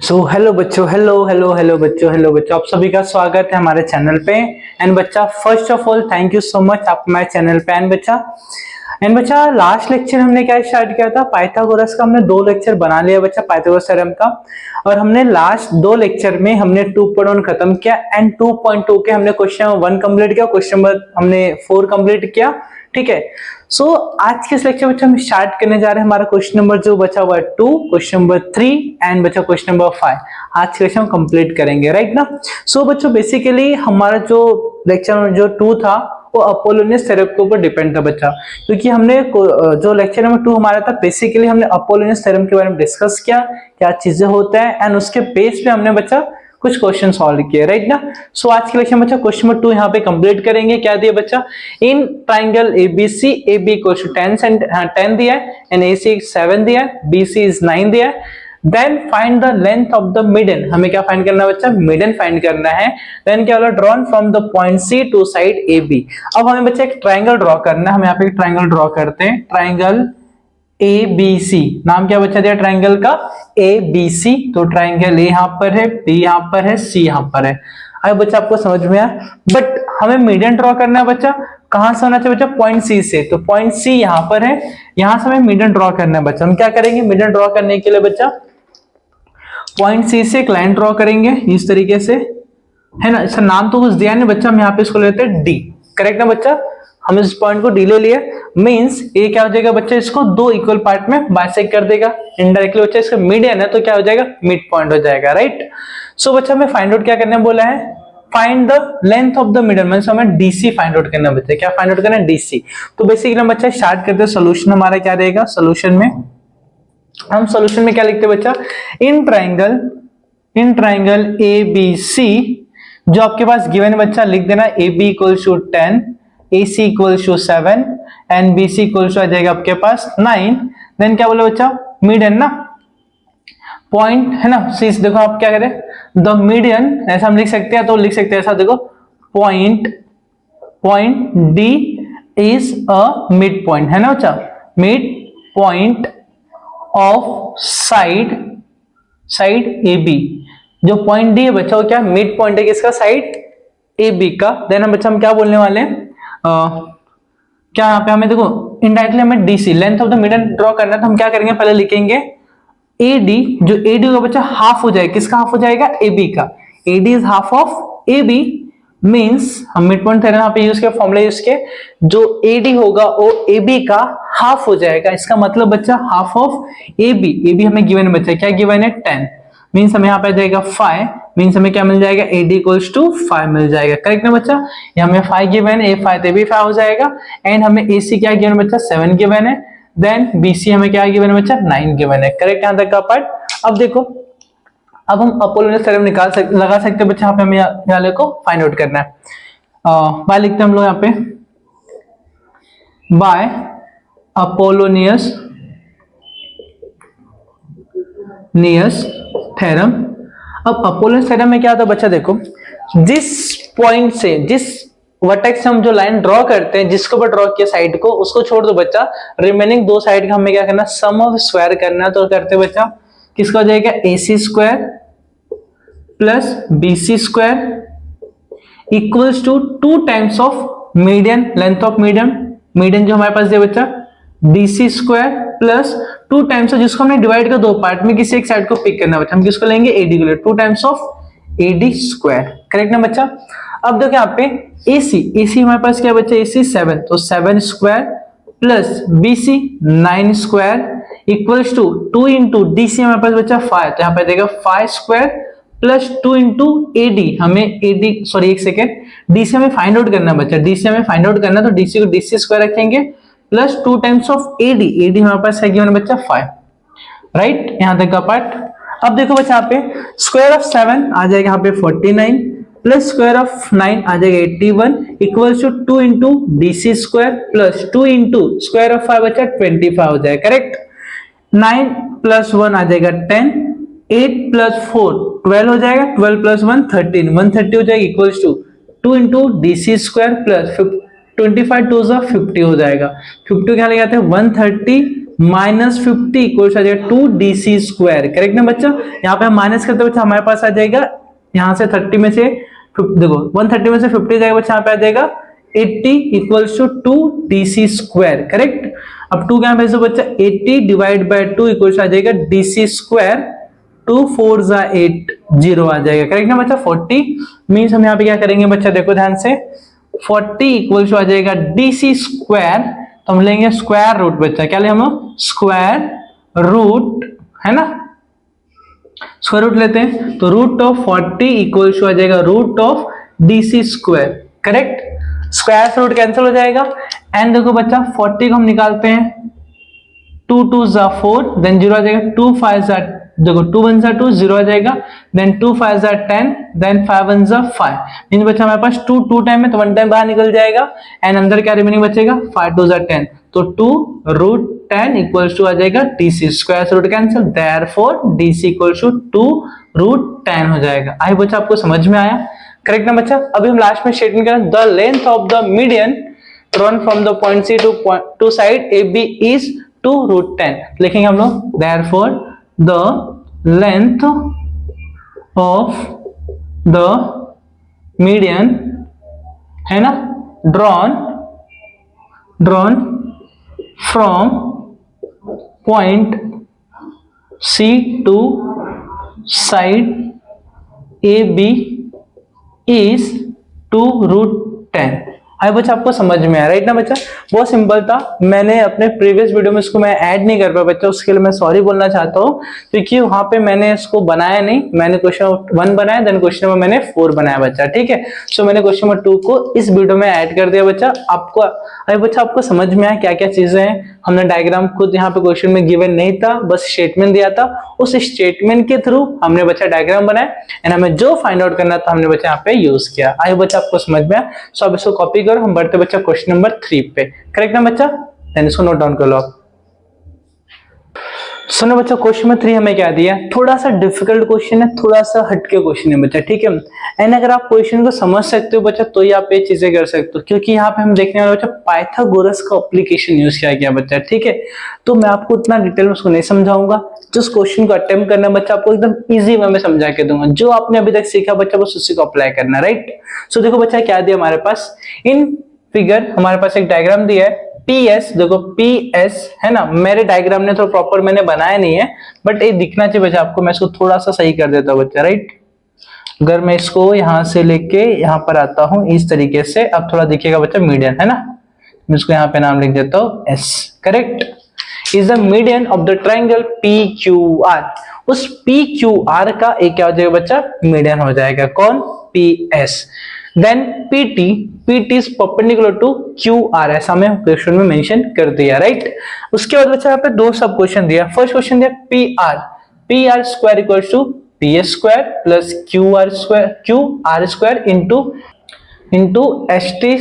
Hello बच्चों, hello बच्चों, आप सभी का स्वागत है हमारे चैनल पे। एंड बच्चा, first of all thank you so much आप हमारे चैनल पे। एंड बच्चा लास्ट लेक्चर हमने क्या स्टार्ट किया था, पाइथागोरस का हमने दो लेक्चर बना लिया बच्चा, पाइथागोरस थ्योरम का। और हमने लास्ट दो लेक्चर में हमने 2.1 खत्म किया एंड 2.2 के हमने क्वेश्चन नंबर 1 कंप्लीट किया, क्वेश्चन नंबर हमने 4 कंप्लीट किया। ठीक है, सो आज के इस लेक्चर में हम स्टार्ट करने जा रहे हैं हमारा क्वेश्चन नंबर जो बचा हुआ है 2, क्वेश्चन नंबर 3 एंड बचा क्वेश्चन नंबर 5। आज के लेक्चर हम कंप्लीट करेंगे, राइट ना। सो बच्चों बेसिकली हमारा जो लेक्चर जो 2 था वो अपोलोनियस थ्योरम के ऊपर डिपेंड था बच्चा, क्योंकि हमने जो लेक्चर नंबर 2 हमारा था बेसिकली हमने अपोलोनियस थ्योरम के बारे में डिस्कस किया, क्या चीजें होते हैं एंड उसके बेस पे हमने बच्चा कुछ क्वेश्चन सॉल्व किए, राइट ना। सो आज के लेक्चर में बच्चा क्वेश्चन नंबर 2 यहाँ पे कंप्लीट करेंगे। क्या दिया बच्चा, in triangle ABC AB equals to 10 दिया है एंड AC 7 दिया है, BC इज 9 दिया है। Then find the length of the median, हमें क्या फाइंड करना है बच्चा, मिडन फाइंड करना है। देन क्या बोला, drawn from the point C to side AB। अब हमें बच्चा एक ट्राइंगल ड्रॉ करना है, हम यहाँ पे एक ट्राइंगल ड्रॉ करते हैं, ट्राइंगल ABC। नाम क्या बच्चा दिया ट्राइंगल का, ABC। तो ट्राइंगल A यहाँ पर है, B यहाँ पर है, C यहाँ पर है। अब बच्चा आपको समझ में आया, बट हमें मीडियन ड्रॉ करना है बच्चा, कहां से होना चाहिए बच्चा, पॉइंट C से। तो पॉइंट C यहाँ पर है, यहां से हमें मीडियन ड्रॉ करना है बच्चा। हम क्या करेंगे, मीडियन ड्रॉ करने के लिए बच्चा पॉइंट C से एक लाइन ड्रॉ करेंगे इस तरीके से, है ना। इसका नाम तो कुछ दिया नहीं बच्चा, हम यहाँ पे इसको लेते हैं D, करेक्ट ना बच्चा। हम इस पॉइंट को D ले लिए, मींस ये क्या हो जाएगा बच्चा, इसको दो इक्वल पार्ट में बाइसेक्ट कर देगा इनडायरेक्टली बच्चा। इसका मीडियन है तो क्या हो जाएगा, मिड पॉइंट हो जाएगा, राइट। सो बच्चा हमें फाइंड आउट क्या करने बोला है, find the length of the middle, means हमें DC फाइंड आउट करना है बच्चा। क्या फाइंड आउट करना है, DC। तो बेसिकली हम बच्चा स्टार्ट करते हैं, सोल्यूशन हमारा क्या रहेगा, सोल्यूशन में हम सोल्यूशन में क्या लिखते हैं बच्चा, इन ट्राइंगल ABC जो आपके पास गिवन है बच्चा, लिख देना AB equals to 10, AC equals to 7 and BC equals to आ जाएगा आपके पास 9। देन क्या बोले बच्चा, मीडियन ना, पॉइंट है ना। सीस देखो आप क्या करें, द मीडियन ऐसा हम लिख सकते हैं, तो लिख सकते हैं ऐसा, देखो point D is a mid point, है ना बच्चा, mid point of side AB। जो पॉइंट D है बच्चा वो क्या, मिड पॉइंट है किसका, साइड AB का। देन हम बच्चा हम क्या बोलने वाले हैं, क्या यहाँ पे हमें देखो इनडायरेक्टली हमें DC length of the median draw करना है, तो हम क्या करेंगे, पहले लिखेंगे AD। जो AD होगा बच्चा हाफ हो जाएगा, किसका हाफ हो जाएगा, AB का। AD is half of AB, means हम मिड पॉइंट थ्योरम यहाँ पे यूज किया, फॉर्मूला यूज के, जो AD होगा वो AB का हाफ हो जाएगा। इसका मतलब बच्चा हाफ ऑफ AB हमें गिवन है बच्चा, क्या गिवन है 10, मींस हमें यहाँ पे जाएगा 5, मींस हमें क्या मिल जाएगा, AD इक्वल्स टू 5 मिल जाएगा, करेक्ट ना बच्चा। ये हमें 5 गिवन है, A5 तो भी 5 हो जाएगा। एंड हमें AC क्या गिवन बच्चा, 7 गिवन है। देन BC हमें क्या गिवन है बच्चा, 9 गिवन है, करेक्ट यहाँ तक का पार्ट। अब देखो, अब हम अपोलोनियस थ्योरम लगा सकते हैं बच्चा, यहाँ पे हमें यहाँ को फाइंड आउट करना है। बाय लिखते हैं हम लोग यहाँ पे, बाय अपोलोनियस थ्योरम। अब अपोलोनियस थ्योरम में क्या होता है बच्चा, देखो जिस पॉइंट से, जिस वर्टेक्स से हम जो लाइन ड्रॉ करते हैं, जिसके ऊपर ड्रॉ किया साइड को, उसको छोड़ दो बच्चा, रिमेनिंग दो साइड का हमें क्या करना, सम ऑफ स्क्वायर करना है। तो करते बच्चा, किसका हो जाएगा, AC square plus BC square equals to 2 times of median, length of median जो हमारे पास दिया बच्चा, DC square plus 2 times of, जिसको हमने डिवाइड कर दो पार्ट में, किसी एक साइड को पिक करना बच्चा, हम किसको लेंगे, AD को लेंगे, 2 times of AD square, correct ना बच्चा। अब देखो यहाँ पे AC हमारे पास क्या बच्चा, AC 7, तो 7 square plus BC 9 square equals to 2 into DC हमारे पास बच्चा 5, तो यहाँ पे देगा 5 स्क्वायर प्लस 2 इंटू AD, हमें AD सॉरी एक सेकेंड, DC हमें फाइंड आउट करना बच्चा, DC हमें फाइंड आउट करना, तो DC को DC स्क्वायर रखेंगे प्लस 2 टाइम्स ऑफ AD हमारे पास है गिवन बच्चा 5, राइट, यहाँ तक का पार्ट। अब देखो बच्चा यहाँ पे स्क्वायर ऑफ 7 आ जाएगा यहाँ पे 49 प्लस स्क्वायर ऑफ 9 आ जाएगा 81 equals to 2 into DC square plus 2 into square of 5 बच्चा 25 हो जाएगा, करेक्ट। 9 प्लस 1 आ जाएगा 10, 8 प्लस 4 12 हो जाएगा, 12 प्लस 1 13, 130 हो जाएगा equals to 2 into DC square plus 25 2 50 हो जाएगा, 50 क्या ले जाते हैं 130 -50 इक्वल्स आ जाएगा 2dc स्क्वायर। करेक्ट ना बच्चा? यहाँ पे हम माइनस करते बच्चा हमारे पास आ जाएगा यहाँ से 30 में से देखो 130 में से 50 जाएगा बच्चा, यहाँ पे आ जाएगा 80 equals to 2dc square. Correct? अब 2 क्या भेजो बच्चा, 80 डिवाइड बाय 2 इक्वल्स आ जाएगा dc स्क्वायर। 2 4 जा 8 0 आ जाएगा। करेक्ट ना बच्चा? 40 मीन्स हम यहाँ पे क्या करेंगे बच्चा, देखो ध्यान से, 40 इक्वल्स टू आ जाएगा dc स्क्वायर, तो हम लेंगे स्क्वायर रूट बच्चा। क्या ले हम लोग? स्क्वायर रूट, है ना, स्क्वायर रूट लेते हैं तो रूट ऑफ 40 इक्वल्स टू आ जाएगा root of dc square. Correct? Square से रूट कैंसिल हो जाएगा एंड देखो बच्चा 40 को हम निकालते हैं, 2 2 जा 4 देन 0 आ जाएगा, 2 5 जा, देखो 2 1 जा 2 0 आ जाएगा, देन 2 5 जा 10 देन 5 1 जा 5। मींस बच्चा हमारे पास 2 2 टाइम है तो 1 टाइम बाहर निकल जाएगा एंड अंदर क्या रिमेनिंग बचेगा, 5 2 जा 10, तो 2 रूट 10 इक्वल्स टू आ जाएगा dc स्क्वायर से root cancel, therefore dc equals to 2 root 10 हो जाएगा। आई बच्चा आपको समझ में आया? करेक्ट ना बच्चा? अभी हम लास्ट में स्टेटमेंट करें, the length of the median drawn from the point C to side AB is 2 root 10। लिखेंगे हम लोग therefore the length of the median, है ना, drawn from point C to side AB is 2 root 10। आई बच्चा आपको समझ में आया? राइट ना बच्चा? बहुत सिंपल था। मैंने अपने प्रीवियस वीडियो में इसको मैं ऐड नहीं कर पाया बच्चा, उसके लिए मैं सॉरी बोलना चाहता हूँ, क्योंकि वहां पे मैंने इसको बनाया नहीं। मैंने क्वेश्चन 1 बनाया, देन क्वेश्चन नंबर मैंने 4 बनाया बच्चा, ठीक है। सो मैंने क्वेश्चन नंबर 2 को इस वीडियो में ऐड कर दिया बच्चा। आपको अरे बच्चा आपको समझ में आया क्या क्या चीजें हैं? हमने डायग्राम खुद यहाँ पे क्वेश्चन में गिवन नहीं था, बस स्टेटमेंट दिया था, उस स्टेटमेंट के थ्रू हमने बच्चा डायग्राम बनाया एंड हमें जो फाइंड आउट करना था हमने बच्चा यहाँ पे यूज किया। आई बच्चा आपको समझ में आया? सो अब इसको कॉपी करो, हम बढ़ते बच्चा क्वेश्चन नंबर 3 पे। करेक्ट ना बच्चा? देन इसको नोट डाउन कर लो आप। सुनो बच्चा, क्वेश्चन नंबर 3 हमें क्या दिया? थोड़ा सा डिफिकल्ट क्वेश्चन है, थोड़ा सा हटके क्वेश्चन है बच्चा, ठीक है। एंड अगर आप क्वेश्चन को समझ सकते हो बच्चा तो ही आप ये चीजें कर सकते हो, क्योंकि यहाँ पे हम देखने वाले बच्चा पाइथागोरस का एप्लीकेशन यूज किया गया बच्चा, ठीक है। तो मैं आपको उतना डिटेल में उसको नहीं समझाऊंगा, जिस क्वेश्चन को अटेम्प्ट करना बच्चा आपको एकदम इजी वे में समझा के दूंगा। जो आपने अभी तक सीखा बच्चा बस उसी को अप्लाई करना, राइट। सो देखो बच्चा क्या दिया हमारे पास, इन फिगर हमारे पास एक डायग्राम दिया है PS, देखो PS है ना, मेरे डायग्राम ने थोड़ा प्रॉपर मैंने बनाया नहीं है, बट ये दिखना चाहिए बच्चा आपको। मैं इसको थोड़ा सा सही कर देता हूँ बच्चा, राइट। अगर मैं इसको यहां से लेके यहां पर आता हूं इस तरीके से, अब थोड़ा दिखेगा बच्चा मीडियन, है ना। मैं इसको यहाँ पे नाम लिख देता हूँ S। Correct? Is the median of the triangle PQR। उस PQR का एक क्या हो जाएगा बच्चा, मीडियन हो जाएगा। कौन? PS। Then PT is perpendicular to QR, ऐसा मैं क्वेश्चन में मेंशन कर दिया, राइट। उसके बाद बच्चा यहाँ पे 2 सब क्वेश्चन दिया। फर्स्ट क्वेश्चन दिया PR square equals to PS square plus QR square into ST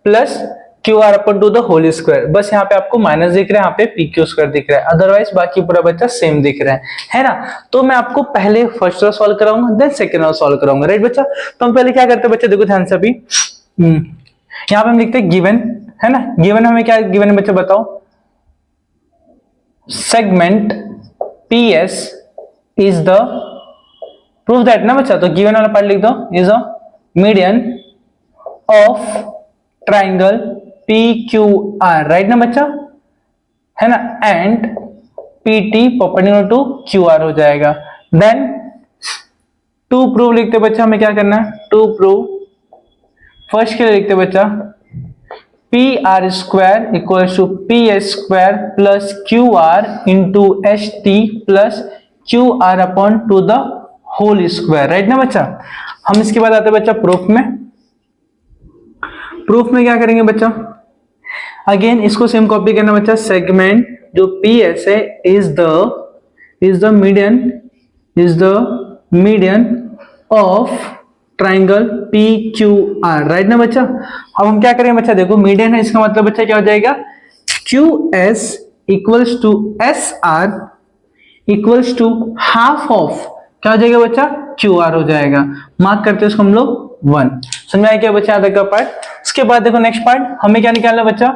plus QR upon two the whole square. बस यहाँ पे आपको माइनस दिख रहा है, यहाँ पे PQ स्क्वायर दिख रहा है, अदरवाइज बाकी पूरा बच्चा सेम दिख रहा है ना। तो मैं आपको पहले फर्स्ट वाला सॉल्व कराऊंगा, देन सेकंड वाला सॉल्व कराऊंगा, राइट बच्चा। तो हम पहले क्या करते हैं बच्चा, देखो ध्यान से। अभी यहाँ पे हम लिखते हैं गिवन, है ना। गिवन हमें क्या गिवन है बच्चा, बताओ। Segment PS is the, prove that ना बच्चा, तो गिवन वाला पार्ट लिख दो, is a median of triangle PQR, right ना बच्चा, है ना। And PT perpendicular to QR हो जाएगा। देन टू प्रूव लिखते बच्चा, हमें क्या करना है, टू प्रूव। फर्स्ट के लिए लिखते बच्चा PR square equals to PS square plus QR into ST plus QR upon two the whole square, right ना बच्चा। हम इसके बाद आते हैं बच्चा प्रूफ में। प्रूफ में क्या करेंगे बच्चा, अगेन इसको सेम कॉपी करना बच्चा। सेगमेंट जो PS है is the median of triangle PQR, right ना बच्चा। अब हम क्या करेंगे बच्चा, देखो मीडियन है, इसका मतलब बच्चा क्या हो जाएगा, QS equals to SR equals to half of क्या हो जाएगा बच्चा, QR हो जाएगा। मार्क करते हैं उसको हम लोग 1। समझ में आया क्या बच्चा, यहाँ तक का पार्ट। उसके बाद देखो नेक्स्ट पार्ट हमें क्या निकालना बच्चा,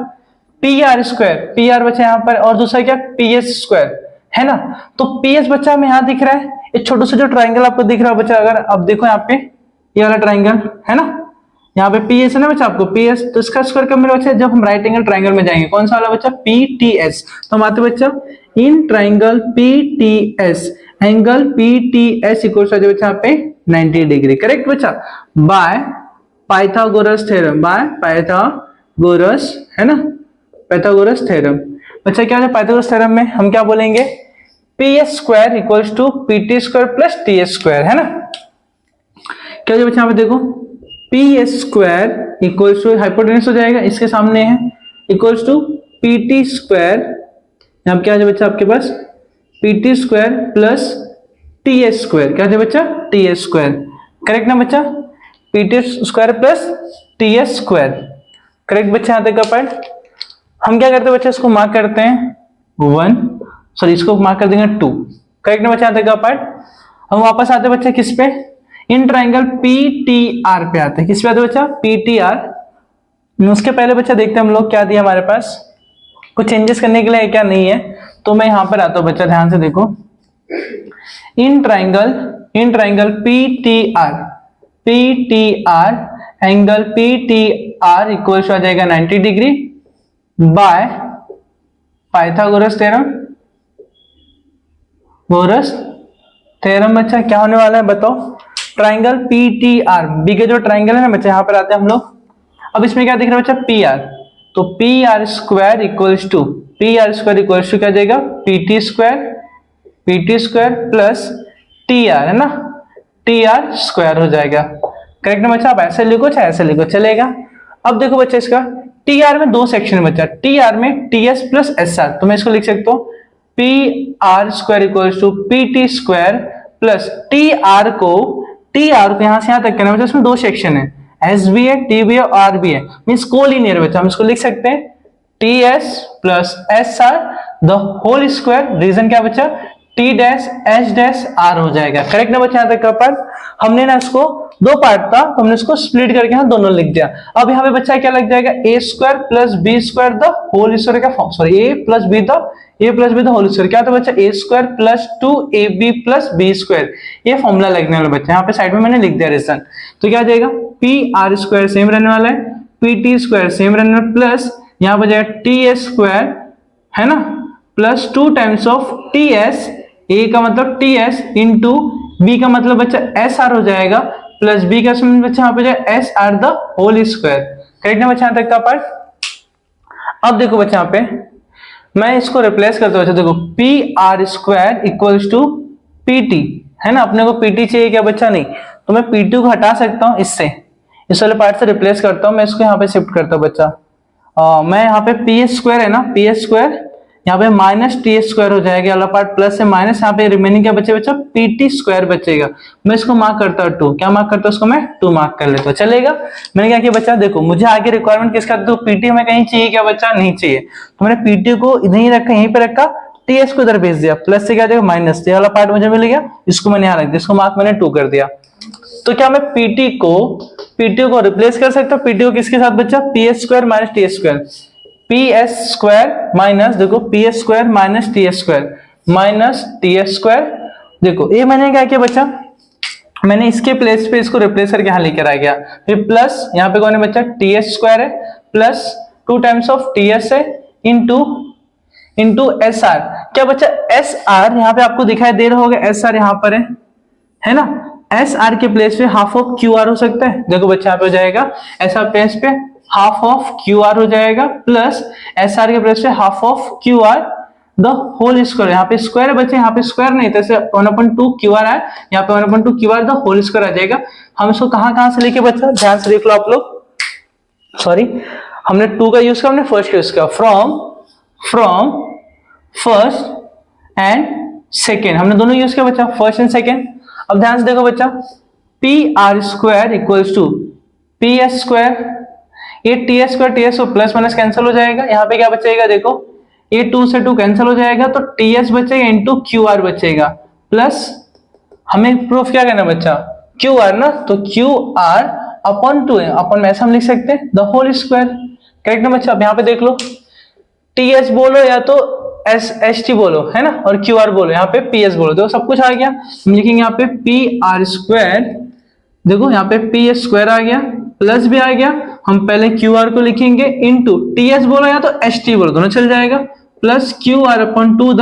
P R square, P R बचा यहाँ पर, और दूसरा क्या पी एस स्क्वायर, है ना। तो पी एस बच्चा हमें यहाँ दिख रहा है, एक छोटा सा जो ट्राइंगल आपको दिख रहा है बच्चा, अगर अब देखो यहाँ पे ये वाला ट्राइंगल है ना, यहाँ पे पी एस है ना बच्चा आपको पी एस, तो इसका स्क्वायर कब मेरा बच्चा जब हम राइट एंगल ट्राइंगल में जाएंगे, कौन सा वाला बच्चा पी टी एस। तो हम आते बच्चा in triangle P T S, angle P T S equal to बच्चा यहाँ पे 90 डिग्री, करेक्ट बच्चा, by Pythagoras theorem, by Pythagoras, है ना, पाइथागोरस थ्योरम। बच्चा क्या है पाइथागोरस थ्योरम में हम क्या बोलेंगे, P S square equals to P T square plus T S square, है ना। क्या हो बच्चा यहाँ पे देखो P S square equals to hypotenuse हो जाएगा, इसके सामने है, equals to P T square, यहाँ पे क्या है बच्चा आपके पास P T square plus T S square, क्या है बच्चा टी एस स्क्वायर, करेक्ट ना बच्चा, P T square plus T S square, correct बच्चा। यहाँ तक का पार्ट हम क्या करते हैं बच्चा, इसको मार्क करते हैं 1, सॉरी इसको मार्क कर देंगे 2, करेक्ट ना बच्चा। यहाँ तक का पार्ट हम वापस आते हैं बच्चा किस पे, इन ट्राइंगल पी टी आर पे आते हैं, किस पे आते हैं बच्चा पी टी आर। उसके पहले बच्चा देखते हैं हम लोग क्या दिया हमारे पास, कुछ चेंजेस करने के लिए क्या नहीं है, तो मैं यहां पर आता हूं बच्चा, ध्यान से देखो, in triangle P T R angle P T R equal आ जाएगा 90 डिग्री बाय पाइथागोरस थ्योरम। बच्चा क्या होने वाला है बताओ, ट्राइंगल पी टी आर, बी के जो ट्राइंगल है ना बच्चा, यहाँ पर आते हैं हम लोग, अब इसमें क्या दिख रहा है बच्चा पी आर, तो P R square equals to क्या जाएगा P T square plus T R, है ना, टी आर स्क्वायर हो जाएगा, करेक्ट ना बच्चा। आप ऐसे लिखो चाहे ऐसे लिखो चलेगा। अब देखो बच्चा इसका टी आर में 2 सेक्शन है बच्चा, टी आर में T S plus S R, तो मैं इसको लिख सकता हूँ P R square equals to P T square plus T R को यहां से यहां तक करना बच्चा, इसमें 2 सेक्शन है, एस भी है टी भी है आर भी है, मीन्स कोलिनियर बच्चा, हम इसको लिख सकते हैं T S plus S R the whole square, reason क्या बच्चा T dash H dash R हो जाएगा, करेक्ट ना बच्चा। यहाँ तक का पार्ट हमने ना इसको 2 पार्ट था तो हमने इसको स्प्लिट करके यहाँ दोनों लिख दिया। अब यहाँ पे बच्चा क्या लग जाएगा A square plus B square the whole square का form, sorry A plus B the whole square, क्या था बच्चा A square plus 2ab plus B square, ये फॉर्मूला लगने वाला बच्चा, यहाँ पे साइड में मैंने लिख दिया रीजन। तो क्या आ जाएगा पी आर स्क्वायर सेम रहने वाला है, पी टी स्क्वायर सेम रहने वाला, प्लस यहाँ पर जाएगा टी एस स्क्वायर, है ना, plus 2 times of T S, A का मतलब टी एस इंटू बी का मतलब बच्चा एस आर हो जाएगा, प्लस बी का बच्चा यहाँ पे जाए S R the whole square, correct ना बच्चा यहाँ तक का पार्ट। अब देखो बच्चा यहाँ पे मैं इसको रिप्लेस करता हूँ, देखो P R square equals to P T, है ना, अपने को पीटी चाहिए क्या बच्चा, नहीं, तो मैं पी को हटा सकता हूँ इससे, इस वाले पार्ट से रिप्लेस करता हूँ, मैं इसको यहाँ पे शिफ्ट करता हूँ बच्चा, मैं यहाँ पे पी एस स्क्वायर है ना, पी एस स्क्वायर यहाँ पे माइनस टी एस स्क्वायर हो जाएगा, वाला पार्ट प्लस से माइनस, यहाँ पे रिमेनिंग क्या बचेगा बच्चा पी टी स्क्वायर बचेगा, मैं इसको मार्क करता हूँ 2, क्या मार्क करता हूँ उसको मैं 2 मार्क कर लेता हूँ, चलेगा। मैंने क्या किया बच्चा, देखो मुझे आगे रिक्वायरमेंट किसका, तो पीटी हमें कहीं चाहिए क्या बच्चा, नहीं चाहिए, तो मैंने पीटी को नहीं रखा, यहीं पे रखा, टीएस को इधर भेज दिया, प्लस से क्या जाएगा माइनस, ये वाला पार्ट मुझे मिल गया, इसको मैंने यहाँ रख दिया, इसको मार्क मैंने 2 कर दिया। तो क्या मैं पीटी को रिप्लेस कर सकता हूँ, पीटी को किसके साथ बच्चा P S square minus T S square, P S square minus, देखो P S square minus T S square, देखो ये मैंने क्या किया बच्चा, मैंने इसके प्लेस पे इसको रिप्लेस करके यहां लेकर आ गया, फिर प्लस यहाँ पे कौन है बच्चा टी एस स्क्वायर है, plus 2 times of T S है इंटू एस आर, क्या बच्चा एस आर यहाँ पे आपको दिखाई दे रहा होगा, एस आर यहाँ पर है ना, एस आर के प्लेस पे हाफ ऑफ क्यू आर हो सकता है, देखो बच्चा यहाँ पे हो जाएगा एस आर प्लेस पे हाफ ऑफ क्यू आर हो जाएगा, प्लस एस आर के प्लेस पे half of Q R the whole square, यहाँ पे स्क्वायर है बच्चे, यहाँ पे स्क्वायर नहीं, जैसे 1/2 क्यू आर है, यहाँ पे 1/2 Q R the whole square आ जाएगा। हम इसको कहां से लेके बच्चा ध्यान से देख लो आप लोग, सॉरी हमने 2 का यूज किया, हमने फर्स्ट का यूज किया, फ्रॉम फर्स्ट एंड सेकेंड, हमने दोनों यूज किया बच्चा फर्स्ट एंड सेकेंड। अब ध्यान से देखो बच्चा P R square equals to P S square, ये T S square T S plus minus cancel हो जाएगा, यहाँ पे क्या बचेगा देखो ये 2 से 2 कैंसिल हो जाएगा, तो टी एस बचेगा इंटू क्यू आर बचेगा, प्लस हमें प्रूफ क्या करना बच्चा क्यू आर ना, तो क्यू आर अपॉन 2 है, अपॉन में ऐसा हम लिख सकते हैं द होल स्क्वायर, करेक्ट ना बच्चा। अब यहाँ पे देख लो टी एस बोलो या तो एस एस टी बोलो, है ना, और क्यू आर बोलो, यहाँ पे पी एस बोलो, देखो सब कुछ आ गया। हम लिखेंगे यहाँ पे पी आर स्क्वायर, देखो यहाँ पे पी एस स्क्वायर आ गया, प्लस भी आ गया। हम पहले क्यू आर को लिखेंगे इनटू टी एस बोलो या तो एस टी बोलो, दोनों चल जाएगा, plus Q R upon two the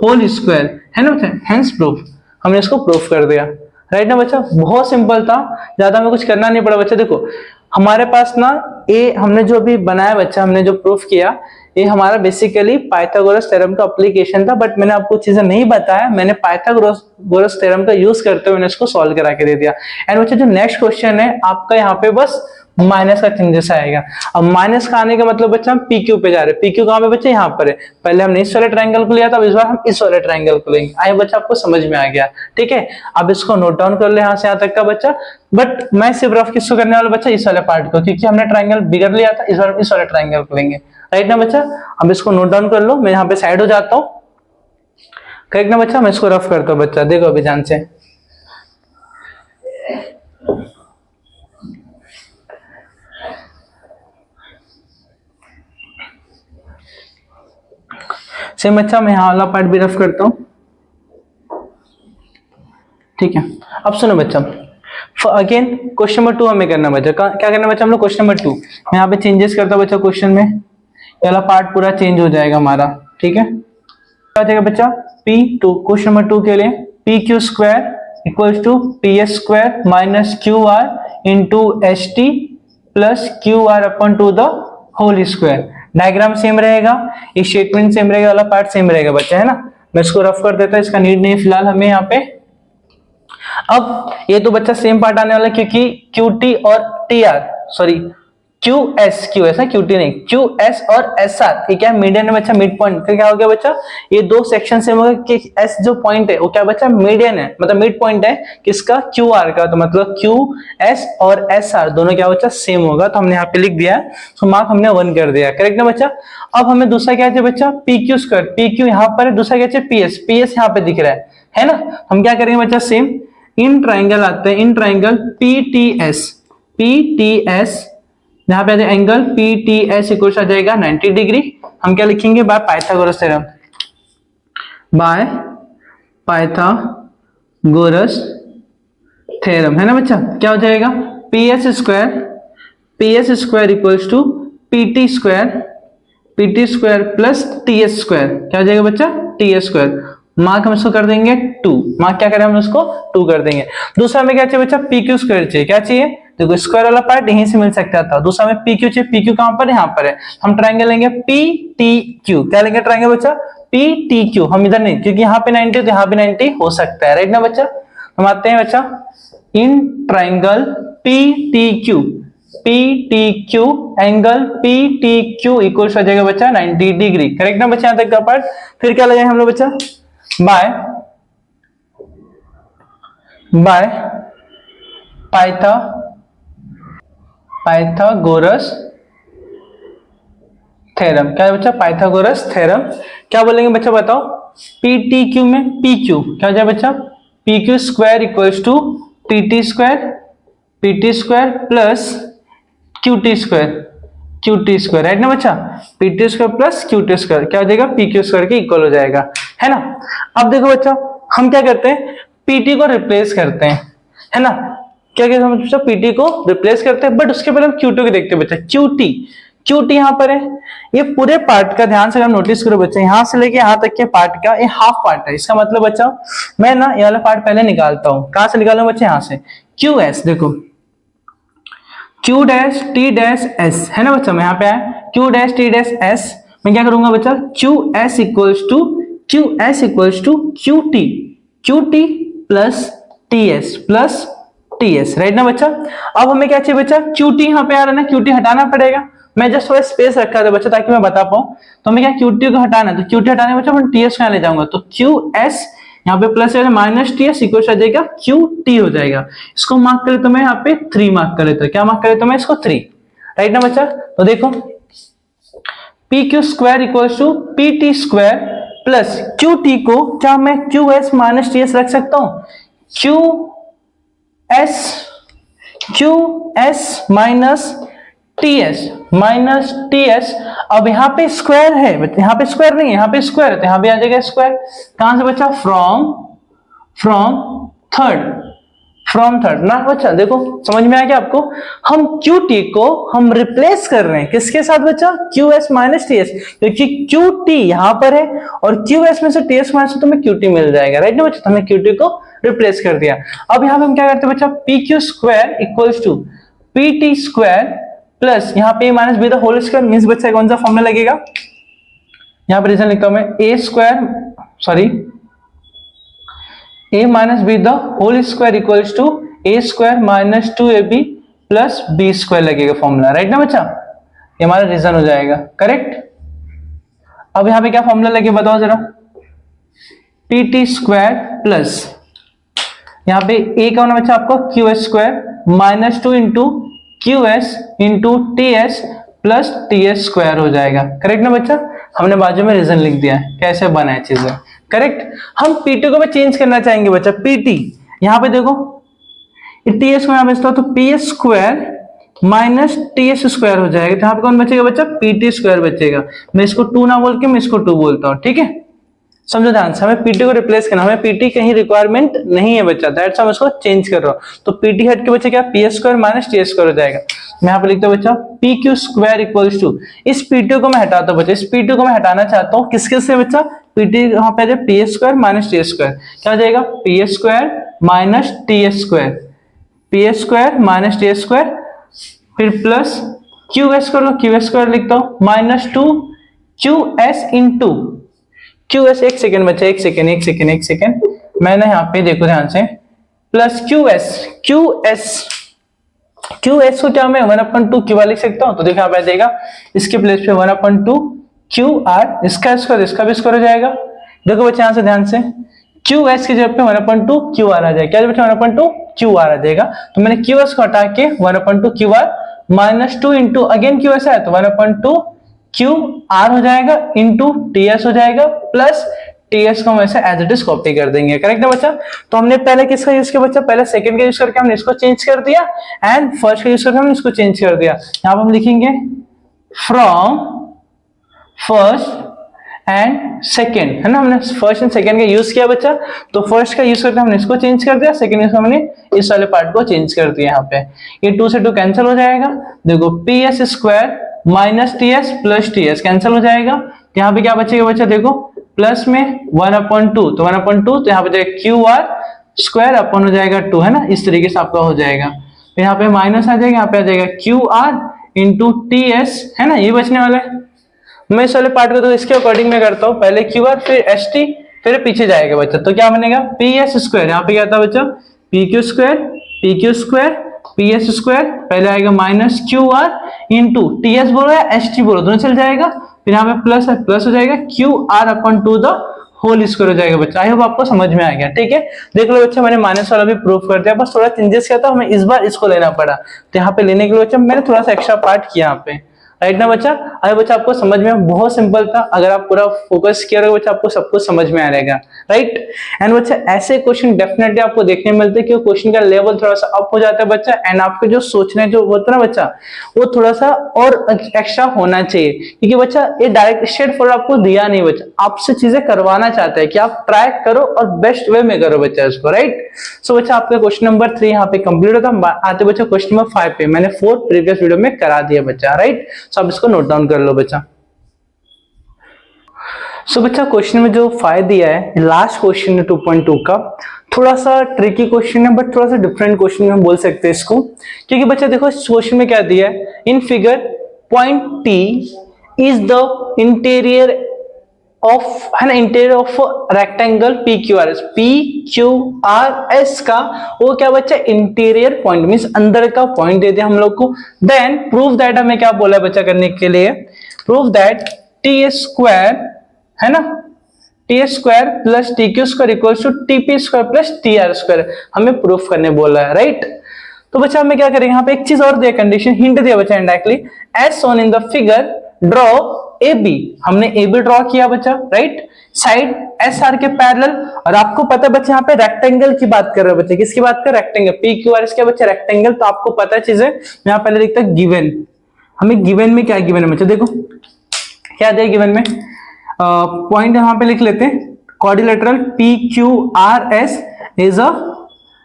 whole square, है ना बच्चा, हेंस प्रूफ। हमने इसको प्रूफ कर दिया, राइट ना बच्चा, बहुत सिंपल था, ज्यादा हमें कुछ करना नहीं पड़ा बच्चा। देखो हमारे पास ना ये हमने जो भी बनाया बच्चा, हमने जो प्रूफ किया, ये हमारा बेसिकली पाइथागोरस थ्योरम का एप्लीकेशन था, बट मैंने आपको चीजें नहीं बताया, मैंने पाइथागोरस थ्योरम का यूज करते हुए मैंने इसको सॉल्व करा के दे दिया। एंड बच्चा जो नेक्स्ट क्वेश्चन है आपका, यहाँ पे बस माइनस का चेंजेस आएगा। अब माइनस का आने का मतलब बच्चा हम पी क्यू पे जा रहे हैं, पी क्यू कहां पे बच्चा, यहाँ पर है। पहले हमने इस वाले ट्रायंगल को लिया था, अब इस बार हम इस वाले ट्रायंगल को लेंगे। आए बच्चा, आपको समझ में आ गया, ठीक है। अब इसको नोट डाउन कर ले यहाँ से यहाँ तक का बच्चा, बट मैं सिर्फ रफ किसको करने वाला बच्चा, इस वाले पार्ट को, क्योंकि हमने ट्रायंगल बिगर लिया था, इस बार इस वाले ट्रायंगल को लेंगे, राइट ना बच्चा। अब इसको नोट डाउन कर लो, मैं यहाँ पे साइड हो जाता हूँ, करेक्ट ना बच्चा। मैं इसको रफ करता हूँ बच्चा, देखो अभी ध्यान से, सेम बच्चा मैं यहाँ वाला पार्ट भी रफ करता हूँ, ठीक है। अब सुनो बच्चा, अगेन क्वेश्चन नंबर 2 हमें करना बच्चा, क्या करना बच्चा हम लोग, क्वेश्चन नंबर 2 मैं यहाँ पे चेंजेस करता हूँ बच्चा, क्वेश्चन में ये वाला पार्ट पूरा चेंज हो जाएगा हमारा, ठीक है। क्या हो जाएगा बच्चा, P2 क्वेश्चन नंबर 2 के लिए P Q square equals to P S square minus Q R into S T plus Q R upon two the whole square. Diagram same रहेगा, स्टेटमेंट सेम रहेगा, वाला पार्ट सेम रहेगा बच्चा, है ना। मैं इसको रफ कर देता हूं, इसका नीड नहीं फिलहाल हमें यहाँ पे। अब ये तो बच्चा सेम पार्ट आने वाला है, क्योंकि क्यू टी और T R, sorry Q S है, क्यू टी नहीं, क्यू एस और एस आर, ये क्या मीडियन है बच्चा, मिड पॉइंट। फिर क्या हो गया बच्चा, ये दो सेक्शन सेम हो गए कि एस जो पॉइंट है वो क्या बच्चा, मीडियन है, मतलब मिड पॉइंट है किसका, क्यू आर का, तो मतलब क्यू एस और एस आर दोनों क्या बच्चा सेम होगा, तो हमने यहाँ पे लिख दिया, तो मार्क हमने 1 कर दिया, करेक्ट ना बच्चा। अब हमें दूसरा क्या चाहिए बच्चा, P Q square, P Q यहाँ पर है, दूसरा क्या चाहिए पी एस, पी एस यहाँ पे दिख रहा है ना। हम क्या करेंगे बच्चा, सेम इन ट्राइंगल आते हैं, इन ट्राइंगल पी टी एस, यहाँ पे angle P T S equal आ जाएगा 90 डिग्री। हम क्या लिखेंगे, by Pythagoras theorem, by Pythagoras theorem, है ना बच्चा। क्या हो जाएगा, P S square equals to P T square plus T S square, क्या हो जाएगा बच्चा, टी एस स्क्वायर। मार्क हम इसको कर देंगे 2, मार्क क्या करें हम इसको 2 कर देंगे। दूसरा में क्या चाहिए बच्चा, पी क्यू स्क्वायर चाहिए, क्या चाहिए, देखो स्क्वायर वाला पार्ट यहीं से मिल सकता था। दूसरा में पी क्यू चाहिए, पी क्यू कहां पर है, यहाँ पर है। हम ट्रायंगल लेंगे पी टी क्यू, क्या लेंगे ट्रायंगल बच्चा, पी टी क्यू। हम इधर नहीं, क्योंकि यहाँ पे 90 तो यहाँ पे 90 हो सकता है, राइट ना बच्चा। हम आते हैं बच्चा in triangle P T Q angle P T Q equal हो जाएगा बच्चा 90 डिग्री, करेक्ट ना बच्चा, यहाँ तक का पार्ट। फिर क्या लगाए हम लोग बच्चा, बाय पाइथागोरस थ्योरम, क्या है बच्चा, पाइथागोरस थ्योरम। क्या बोलेंगे बच्चा बताओ, पी टी क्यू में पी क्यू क्या हो जाए बच्चा, P Q square equals to P T square plus Q T square, right ना बच्चा। P T square plus Q T square क्या हो जाएगा, पी क्यू स्क्वायर के इक्वल हो जाएगा, है ना। अब देखो बच्चा, हम क्या करते हैं, पीटी को रिप्लेस करते हैं, है ना। क्या कहते हैं बच्चा, पीटी को रिप्लेस करते हैं, बट उसके पहले हम क्यू2 को देखते हैं बच्चा। क्यूटी यहाँ पर है, ये पूरे पार्ट का ध्यान से हम नोटिस करो बच्चा, यहाँ से लेके यहाँ तक के पार्ट का ये हाफ पार्ट है। इसका मतलब बच्चा मैं ना ये वाला पार्ट पहले निकालता हूँ, कहां से निकालूं बच्चे, यहाँ से। क्यू एस देखो, Q dash T dash S, है ना बच्चा। मैं यहाँ पे आया Q dash T dash S, मैं क्या करूंगा बच्चा, Q S equals to Q T plus T S, right ना बच्चा। अब हमें क्या चाहिए बच्चा, क्यूटी यहाँ पे आ रहा है ना, क्यूटी हटाना पड़ेगा। मैं जस्ट थोड़ा स्पेस रखा था बच्चा ताकि मैं बता पाऊं, तो हमें क्या क्यूटी को हटाना है, तो क्यूटी हटाने बच्चा मैं टीएस को ले जाऊंगा, तो क्यू एस यहाँ पे plus minus T S equal आ जाएगा क्यू टी हो जाएगा। इसको मार्क करे तो मैं यहाँ पे 3 मार्क कर लेता हूँ, क्या मार्क करे तो मैं इसको 3, राइट ना बच्चा। तो देखो P Q square equal to P T square plus Q T को क्या मैं Q S minus T S रख सकता हूं, Q S minus TS minus TS. अब यहाँ पे स्क्वायर है, यहाँ पे स्क्वायर नहीं है, यहाँ पे स्क्वायर है, तो यहाँ पे आ जाएगा स्क्वायर। कहां से बचा? फ्रॉम थर्ड ना बच्चा। देखो समझ में आ गया आपको? हम QT को हम रिप्लेस कर रहे हैं किसके साथ बच्चा? QS माइनस TS, क्योंकि QT यहां पर है और QS में से TS माइनस तो हमें QT मिल जाएगा, राइट ना बच्चा? तो हमने QT को रिप्लेस कर दिया। अब यहां पे हम क्या करते हैं बच्चा? PQ square equals to PT square plus यहाँ पे minus B the whole square. Means बच्चा कौन सा फॉर्मूला लगेगा? यहाँ पे रीजन लिखता हूं मैं, a minus B the whole square equals to a square minus 2ab plus b square लगेगा फॉर्मूला, राइट ना बच्चा? ये हमारा रीजन हो जाएगा, करेक्ट। अब यहाँ पे क्या फॉर्मूला लगे बताओ जरा? pt स्क्वायर प्लस यहाँ पे a का होना बच्चा आपको QS square minus 2 into QS into TS plus TS square हो जाएगा, करेक्ट ना बच्चा? हमने बाजू में रीजन लिख दिया है कैसे बना है चीजें, करेक्ट। हम PT को भी चेंज करना चाहेंगे बच्चा। PT यहाँ पे देखो TS को यहाँ पे तो PS square minus TS square हो जाएगा, तो यहाँ पे कौन बचेगा बच्चा? PT स्क्वायर बचेगा। मैं इसको 2 ना बोल के मैं इसको 2 बोलता हूँ, ठीक है? समझो ध्यान से, हमें PT को रिप्लेस करना, हमें PT कहीं रिक्वायरमेंट नहीं है बच्चा, दैट्स हम इसको चेंज कर रहा हूँ। तो PT हट के बच्चा क्या? PS square minus TS square हो जाएगा। मैं यहाँ पे लिखता हूँ बच्चा PQ स्क्वायर इक्वल्स टू, इस PT को मैं हटाता हूँ बच्चा, इस PT को मैं हटाना चाहता हूँ किसके से बच्चा? PT यहाँ पे आ जाए PS square minus TS square, क्या हो जाएगा? PS square minus TS square, PS square minus TS square, फिर प्लस QS कर लो, QS स्क्वायर लिखता हूँ माइनस 2 QS इंटू QS, एक सेकेंड बच्चा, एक सेकेंड, मैंने यहाँ पे देखो ध्यान से, प्लस QS को क्या मैं 1/2 Q लिख सकता हूँ? तो देखो यहाँ पे देगा इसके प्लेस पे 1/2 QR, इसका स्क्वायर, इसका भी स्क्वायर हो जाएगा। देखो बच्चा यहाँ से ध्यान से, QS की जगह पे 1/2 QR आ जाएगा, क्या बच्चा? 1/2 QR आ जाएगा। तो मैंने QS को हटा के 1/2 QR minus 2 into again QS है तो 1/2 QR हो जाएगा इंटू TS हो जाएगा प्लस TS को हम ऐसे एज इट इज कॉपी कर देंगे, करेक्ट है बच्चा? तो हमने पहले किसका यूज किया बच्चा? पहले सेकंड का यूज करके हमने इसको चेंज कर दिया एंड फर्स्ट का यूज करके हमने इसको चेंज कर दिया। यहाँ पर हम लिखेंगे फ्रॉम फर्स्ट एंड सेकेंड, है ना? हमने फर्स्ट एंड सेकेंड का यूज किया बच्चा, तो फर्स्ट का यूज करके हमने इसको चेंज कर दिया, सेकेंड यूज हमने इस वाले पार्ट को चेंज कर दिया। यहाँ पे ये 2 से 2 कैंसिल हो जाएगा। देखो PS square minus TS plus TS cancel हो जाएगा। यहाँ पे क्या बचेगा बच्चा? देखो प्लस में 1/2 तो 1/2 तो यहाँ पे जाएगा QR स्क्वायर अपन हो जाएगा 2, है ना? इस तरीके से आपका हो जाएगा। तो यहाँ पे माइनस आ जाएगा, यहाँ पे आ जाएगा QR इंटू TS, है ना? ये बचने वाला है। मैं इस वाले पार्ट को तो इसके अकॉर्डिंग में करता हूँ, पहले QR फिर ST फिर पीछे जाएगा बच्चा। तो क्या बनेगा? PS स्क्वायर, यहाँ पे क्या था बच्चा? PQ स्क्वायर PS स्क्वायर, पहले आएगा माइनस QR इंटू TS बोलो या ST बोलो दोनों चल जाएगा, फिर यहाँ पे प्लस है, प्लस हो जाएगा QR/2 द होल स्क्वायर हो जाएगा बच्चा। आई होप आपको समझ में आ गया, ठीक है? देख लो बच्चा, मैंने माइनस वाला भी प्रूफ कर दिया, बस थोड़ा चेंजेस किया था, हमें इस बार इसको लेना पड़ा, तो यहाँ पे लेने के लिए बच्चा मैंने थोड़ा सा एक्स्ट्रा पार्ट किया यहाँ पे, राइट ना बच्चा? अरे बच्चा आपको समझ में बहुत सिंपल था, अगर आप पूरा फोकस किया रहोगे बच्चा आपको सब कुछ समझ में आ रहेगा, राइट? एंड बच्चा ऐसे क्वेश्चन डेफिनेटली आपको देखने मिलते हैं कि क्वेश्चन का लेवल थोड़ा सा अप हो जाता है बच्चा, एंड आपके जो सोचने जो होता है ना बच्चा, वो थोड़ा सा और एक्स्ट्रा होना चाहिए, क्योंकि बच्चा ये डायरेक्ट स्ट्रेट फॉरवर्ड आपको दिया नहीं बच्चा, आपसे चीजें करवाना चाहता है कि आप ट्राई करो और बेस्ट वे में करो बच्चा इसको, राइट? सो बच्चा आपका क्वेश्चन नंबर 3 यहाँ पे कंप्लीट होता है। आते बच्चा क्वेश्चन नंबर 5 पे, मैंने 4 प्रीवियस वीडियो में करा दिया बच्चा, राइट? सो आप इसको नोट डाउन कर लो बच्चा। सो बच्चा क्वेश्चन में जो 5 दिया है, लास्ट क्वेश्चन है 2.2 का, थोड़ा सा ट्रिकी क्वेश्चन है बट थोड़ा सा डिफरेंट क्वेश्चन हम बोल सकते हैं इसको, क्योंकि बच्चा देखो इस क्वेश्चन में क्या दिया है, in figure point T is the interior of, है ना, इंटीरियर ऑफ रेक्टेंगल PQRS का वो क्या बच्चा? इंटीरियर पॉइंट मींस अंदर का पॉइंट दे दिया हम लोग को। देन प्रूव दैट, हमें क्या बोला बच्चा करने के लिए? प्रूव दैट T स्क्वायर, है ना, TS square plus TQ square equals to TP square plus TR square, हमें प्रूफ करने बोला है, राइट? तो बच्चा हमें क्या करेंगे, यहाँ पे एक चीज और दिया, कंडीशन हिंट दिया बच्चा indirectly, as shown in the figure draw AB, हमने AB ड्रॉ किया बच्चा, राइट? साइड SR के पैरेलल, और आपको पता है बच्चा यहाँ पे रेक्टेंगल की बात कर रहे हैं बच्चे, किसकी बात कर? रेक्टेंगल, PQRS के बच्चे रेक्टेंगल, तो आपको पता है चीजें, यहाँ पहले लिखता है गिवन, हमें गिवन में क्या गिवन है बच्चा, देखो क्या दिया गिवन में, पॉइंट यहां पे लिख लेते हैं, quadrilateral PQRS is a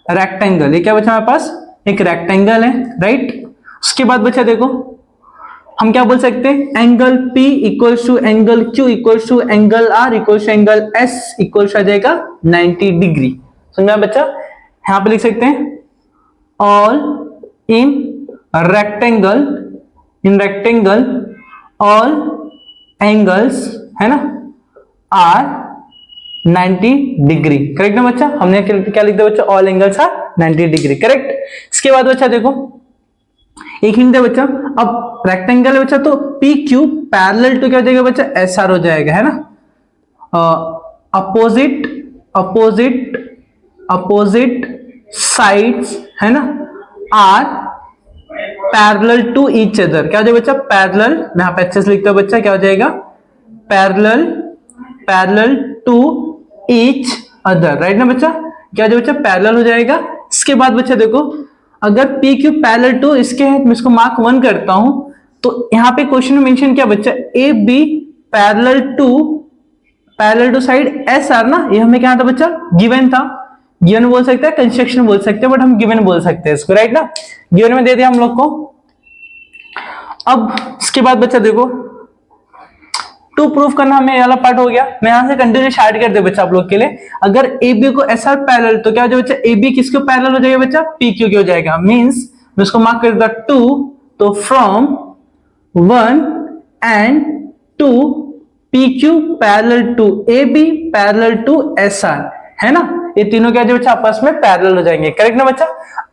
rectangle. ये क्या बच्चा हमारे पास, एक रेक्टेंगल है, राइट। उसके बाद बच्चा देखो हम क्या बोल सकते हैं, angle P equals to angle Q equals to angle R equals to angle S equals आ जाएगा 90 डिग्री। समझा बच्चा, यहां पे लिख सकते हैं all in rectangle all angles, है ना, आर 90 डिग्री। करेक्ट ना बच्चा, हमने क्या लिख दिया बच्चा, all angles are 90 degree, correct. इसके बाद बच्चा देखो एक हिंट है बच्चा, अब रेक्टेंगल है बच्चा तो PQ पैरेलल टू क्या हो जाएगा बच्चा, SR हो जाएगा, है ना। अपोजिट साइड्स, है ना, are parallel to each other. क्या हो जाएगा बच्चा, पैरेलल, मैं यहां पे अच्छे से लिखता हूं बच्चा, क्या हो जाएगा, parallel to each other, right ना बच्चा। क्या हो जाएगा बच्चा, पैरेलल हो जाएगा। इसके बाद बच्चा देखो अगर PQ पैरेलल टू इसके है, मैं इसको मार्क 1 करता हूं, तो यहां पे क्वेश्चन में मेंशन किया बच्चा AB parallel to side SR ना, ये हमें क्या था बच्चा, गिवन था। गिवन बोल सकते हैं, कंस्ट्रक्शन बोल सकते हैं, बट हम गिवन बोल सकते हैं इसको, राइट ना। गिवन में दे दिया हम लोग को। अब इसके बाद बच्चा देखो टू प्रूफ करना, हमें वाला पार्ट हो गया। मैं यहां से कंटिन्यू स्टार्ट कर दे बच्चा आप लोग के लिए। अगर AB को SR पैरेलल, तो क्या हो जाएगा बच्चा, AB किसके पैरेलल हो जाएगा बच्चा, PQ के हो जाएगा। मींस मैं इसको मार्क कर देता 2, तो from 1 and 2 PQ parallel to AB parallel to SR, है ना। ये तीनों क्या बच्चा आपस में पैरेलल हो जाएंगे, करेक्ट ना बच्चा।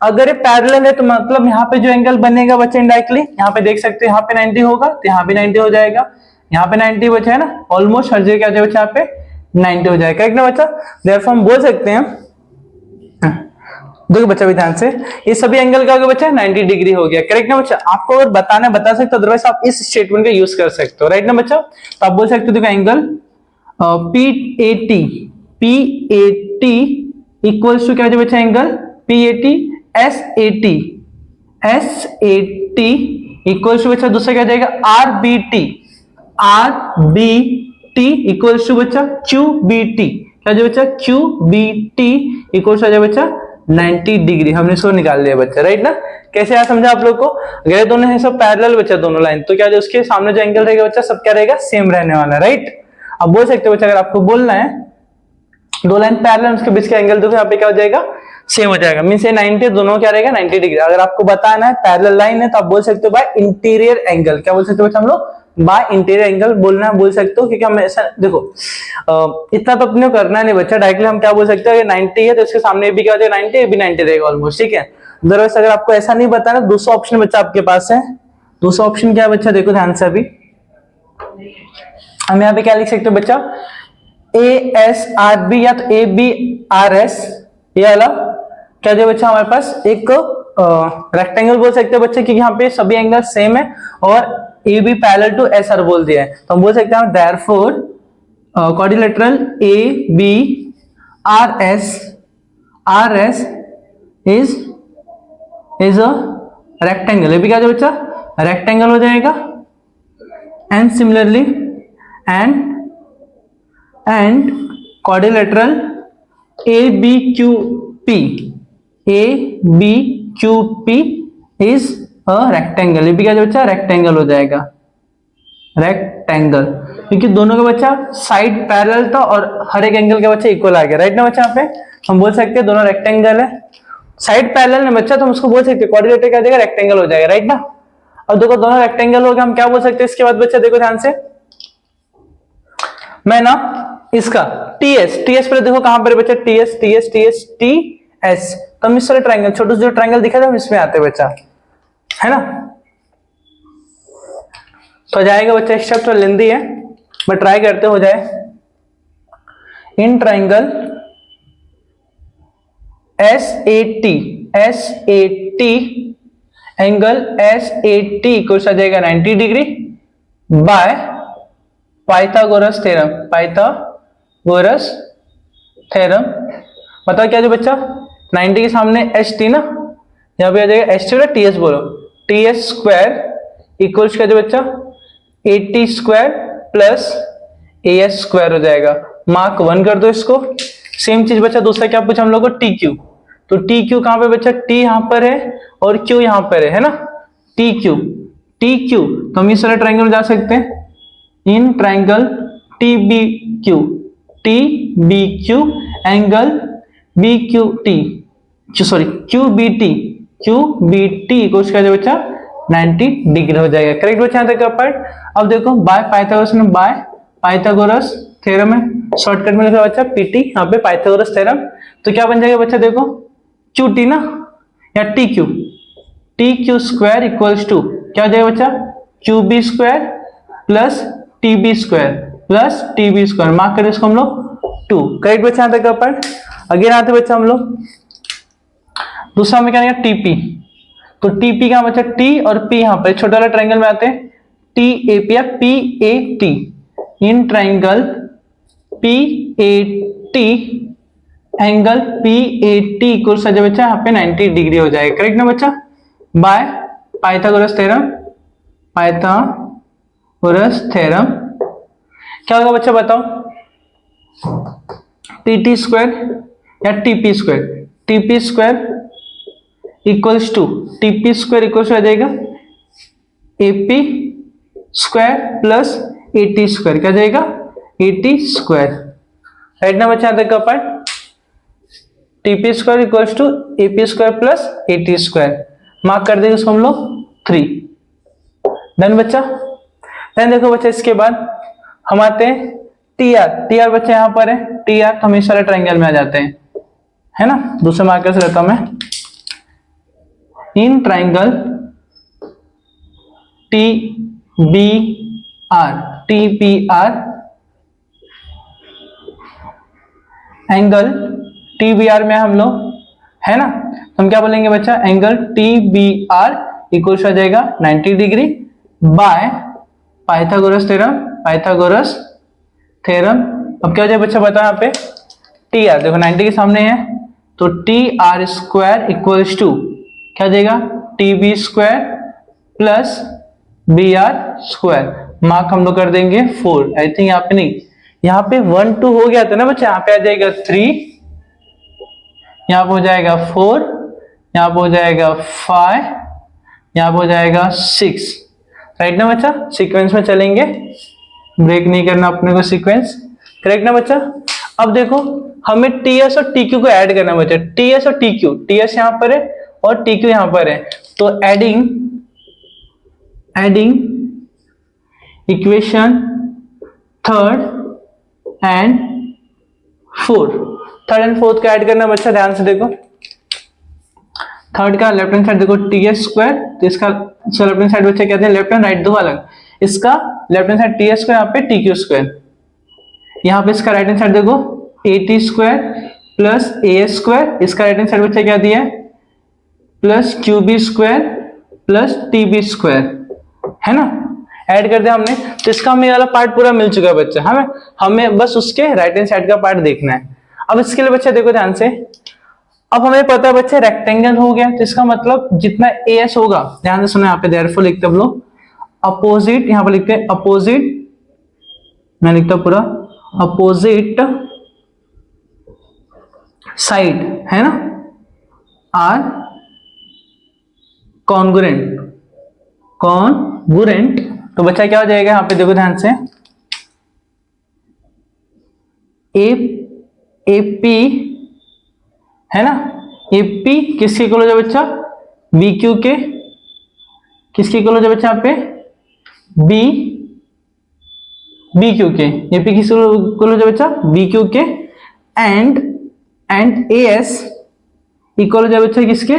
अगर ये पैरेलल है तो मतलब यहाँ पे जो एंगल बनेगा बच्चा इनडायरेक्टली, यहाँ पे देख सकते हैं, यहाँ पे 90 होगा तो यहाँ पे 90 हो जाएगा, यहाँ पे 90 बचा है ना, ऑलमोस्ट हर जगह क्या हो जाएगा बच्चा, यहाँ पे 90 हो जाएगा, करेक्ट ना बच्चा। देयरफॉर हम बोल सकते हैं, देखो बच्चा भी ध्यान से, ये सभी एंगल का हो गया बच्चा 90 डिग्री हो गया, करेक्ट ना बच्चा। आपको अगर बताना बता सकते हो, अदरवाइज आप इस स्टेटमेंट का यूज कर सकते हो, राइट ना बच्चा। तो आप बोल सकते हो देखो एंगल PAT इक्वल्स टू क्या हो जाएगा बच्चा, angle PAT SAT equals to बच्चा दूसरा क्या हो जाएगा, RBT इक्वल्स टू बच्चा QBT, क्या हो बच्चा, QBT इक्वल्स हो जाएगा बच्चा 90 डिग्री। हमने इसको निकाल लिया बच्चा, राइट ना। कैसे आया समझा आप लोग को। अगर दोनों है सब पैरेलल बच्चा, दोनों लाइन, तो क्या उसके सामने जो एंगल रहेगा बच्चा सब क्या रहेगा, सेम रहने वाला, राइट। अब बोल सकते हो बच्चा, अगर आपको बोलना है दो लाइन पैरेलल, उसके बीच का एंगल देखो यहाँ पे क्या हो जाएगा, सेम हो जाएगा। मींस ये 90 दोनों क्या रहेगा 90 डिग्री। अगर आपको बताना है पैरेलल लाइन है तो आप बोल सकते हो बाय इंटीरियर एंगल। क्या बोल सकते हो बच्चा हम लोग, बाय इंटीरियर एंगल बोलना बोल सकते हो, क्योंकि हम ऐसा देखो इतना तो अपने करना नहीं बच्चा, डायरेक्टली हम क्या बोल सकते हो, ये 90 है तो इसके सामने भी क्या हो जाएगा 90, ये भी 90 रहेगा ऑलमोस्ट, ठीक है। अदरवाइज अगर आपको ऐसा नहीं बताना, दूसरा ऑप्शन बच्चा आपके पास है। दूसरा ऑप्शन क्या है बच्चा, देखो ध्यान से, अभी हम यहाँ पे क्या लिख सकते हो बच्चा, ASRB या तो ABRS, ये वाला क्या है बच्चा हमारे पास एक रेक्टेंगल बोल सकते हैं बच्चे, क्योंकि यहाँ पे सभी एंगल सेम है और AB पैरेलल टू SR बोल दिया है, तो हम बोल सकते हैं therefore quadrilateral ABRS is a rectangle. ये भी क्या है बच्चा, रेक्टेंगल हो जाएगा। And similarly and quadrilateral ABQP is a rectangle. ये भी क्या है बच्चा, रेक्टेंगल हो जाएगा, रेक्टेंगल, क्योंकि दोनों का बच्चा साइड पैरेलल था और हर एक एंगल का बच्चा इक्वल आ गया, राइट ना बच्चा। यहाँ पे हम बोल सकते हैं दोनों रेक्टेंगल है, साइड पैरेलल है बच्चा, तो हम उसको बोल सकते हैं क्वाड्रिलेटरल क्या देगा, रेक्टेंगल हो जाएगा, राइट ना। और देखो दोनों रेक्टेंगल हो गया, हम क्या बोल सकते हैं इसके बाद बच्चा, देखो ध्यान से, मैं ना इसका TS पर देखो कहां पर बच्चा, TS तो हम इस तरह ट्रायंगल, छोटे से जो ट्रायंगल दिखा था हम इसमें आते बच्चा, है ना। तो जाएगा बच्चा, स्टेप तो लेंदी है बट ट्राई करते हो जाए। इन triangle SAT angle SAT equals आ जाएगा 90 डिग्री बाय पाइथागोरस थ्योरम। बताओ क्या जो बच्चा, 90 के सामने ST ना, यहाँ पे आ जाएगा ST और TS बोलो, TS स्क्वायर इक्वल्स क्या जो बच्चा 80 स्क्वायर प्लस AS स्क्वायर हो जाएगा। मार्क 1 कर दो इसको। सेम चीज बच्चा दूसरा क्या पूछा हम लोग को, TQ। तो TQ कहां पे बच्चा, T यहां पर है और Q यहां पर है ना, TQ तो हम इस वाले ट्रायंगल में जा सकते हैं, in triangle TBQ angle QBT equals क्या बच्चा 90 डिग्री हो जाएगा। करेक्ट बच्चा यहाँ तक का पार्ट। अब देखो बाय पाइथागोरस में बाय पाइथागोरस थ्योरम है, शॉर्टकट में लिखा बच्चा PT, यहाँ पे पाइथागोरस थ्योरम। तो क्या बन जाएगा बच्चा देखो QT ना या TQ स्क्वायर इक्वल्स टू क्या हो जाएगा बच्चा QB square plus TB square plus TB square. Mark करें इसको हम लोग 2। करेक्ट बच्चा यहाँ तक का पार्ट। अगेन आते बच्चा हम लोग दूसरा में क्या रहेगा TP। तो TP का बच्चा T और P यहाँ पर छोटा वाला ट्रायंगल में आते हैं, TAP या PAT। In triangle PAT angle PAT equals बच्चा यहाँ पे 90 डिग्री हो जाएगा। करेक्ट ना बच्चा, बाय पाइथागोरस थ्योरम क्या होगा बच्चा बताओ, TT स्क्वायर या TP square equals to TP square equals आ जाएगा AP square plus AT square, क्या जाएगा AT स्क्वायर। राइट ना बच्चा यहाँ तक का part. TP square equals to AP square plus AT square. Mark कर देंगे उसको हम लोग 3। डन बच्चा। देन देखो बच्चा इसके बाद हम आते हैं TR बच्चा यहाँ पर है, TR तो हम इस वाले ट्रायंगल में आ जाते हैं, है ना। दूसरे मार्कर से लेता हूं मैं, in triangle TBR angle TBR में हम लोग है ना, तो हम क्या बोलेंगे बच्चा, एंगल TBR इक्वल्स आ जाएगा 90 डिग्री बाय पाइथागोरस थ्योरम। अब क्या हो जाएगा बच्चा बता यहाँ पे TR देखो 90 के सामने है, तो TR स्क्वायर इक्वल्स टू क्या हो जाएगा TB square plus BR square. Mark हम लोग कर देंगे 4। आई थिंक यहाँ पे नहीं, यहाँ पे 1 2 हो गया था ना बच्चा, यहाँ पे आ जाएगा 3, यहाँ पे हो जाएगा 4, यहाँ पे हो जाएगा 5, यहाँ पे हो जाएगा 6। राइट ना बच्चा, सीक्वेंस में चलेंगे, ब्रेक नहीं करना अपने को सीक्वेंस। करेक्ट ना बच्चा। अब देखो हमें TS और TQ को ऐड करना बच्चा, TS और TQ, TS यहाँ पर है और TQ यहाँ पर है, तो adding equation third and fourth का ऐड करना बच्चा। ध्यान से देखो, थर्ड का लेफ्ट हैंड साइड देखो TS स्क्वायर, तो इसका लेफ्ट हैंड साइड बच्चा कहते हैं, लेफ्ट हैंड राइट दो अलग, इसका left hand side TS square, यहाँ पे TQ स्क्वायर, यहाँ पे इसका राइट हैंड साइड देखो AT square plus AS square, इसका राइट हैंड साइड बच्चा क्या दिया है plus QB square plus TB square, है ना। ऐड कर दिया हमने, तो इसका हमें वाला पार्ट पूरा मिल चुका है बच्चा। हमें बस उसके राइट हैंड साइड का पार्ट देखना है। अब इसके लिए बच्चा देखो ध्यान से, अब हमें पता है बच्चा रेक्टेंगल हो गया, तो इसका मतलब जितना AS होगा, ध्यान से सुनो, यहाँ पे देयरफॉर लिखते हैं हम लोग अपोजिट, यहाँ पे लिखते हैं अपोजिट, मैं लिखता हूं पूरा अपोजिट साइड, है ना, आर कॉन्ग्रुएंट। तो बच्चा क्या हो जाएगा यहाँ पे देखो ध्यान से, AP है ना, AP किसके इक्वल हो जाए बच्चा BQ के, किसके इक्वल हो जाए बच्चा यहाँ पे BQ के, AP किसके इक्वल हो जाए बच्चा BQ के, एंड AS इक्वल हो जाए बच्चा किसके